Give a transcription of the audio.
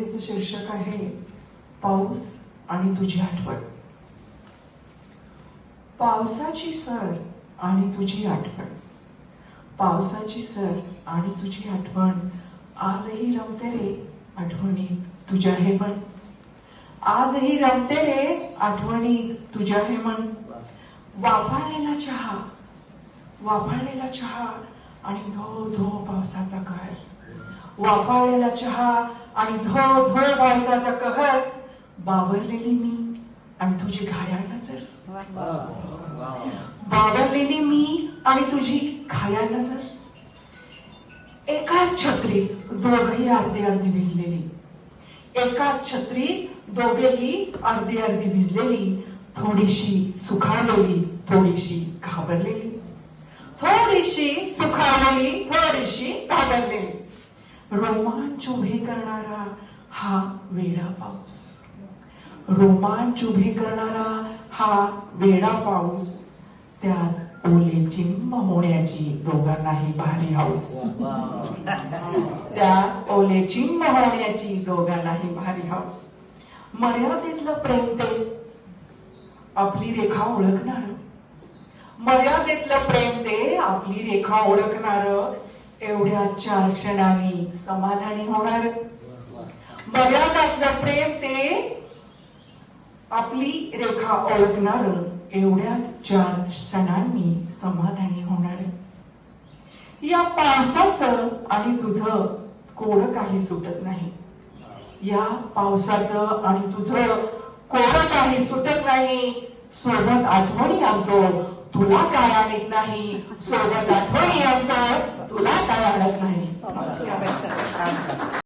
कवितेचं शीर्षक आहे पाऊस आणि तुझी आठवण. पावसाची सर आणि तुझी आठवण, पावसाची सर आणि तुझी आठवण, आजही रमते रे आठवणीत तुझ्या हे मन, आजही रमते रे आठवणीत तुझ्या हे मन. वाफाळलेला चहा, वाफाळलेला चहा आणि धो धो पावसाचा कहर, वाफाळलेला चहा आणि धो धो पावसाचा कहर. बावरलेली मी आणि तुझी घायाळ नजर, बावरलेली मी आणि तुझी घायाळ नजर. एकाच छत्रीत दोघही अर्धी अर्धी भिजलेली, एकाच छत्रीत दोघेही अर्धी अर्धी भिजलेली, थोडीशी सुखावलेली थोडीशी घाबरलेली, थोडीशी सुखावलेली थोडीशी घाबरलेली. रोमांच उभे करणारा हा वेडा पाऊस, रोमांच उभे करणारा हा वेडा पाऊस. त्यात ओले चिंब होण्याची दोघांनाही भारी हौस, त्यात ओले चिंब होण्याची दोघांनाही भारी हौस. मर्यादेतलं प्रेम ते आपली रेखा ओळखणार, मर्यादेतलं प्रेम ते आपली रेखा ओळखणार. एवढ्या 4 क्षणांनी समाधानी होणार, मर्यादातलं प्रेम ते आपली रेखा ओळखणार. एवढ्याच 4 क्षणांनी समाधानी होणार. या पावसाचं आणि तुझं कोड काही सुटत नाही, या पावसाचं आणि तुझं कोड काही सुटत नाही. सोबत आठवणी आणतो तुला काय आणत नाही, सोबत आठवणी आणतो तुला काय आणत नाही.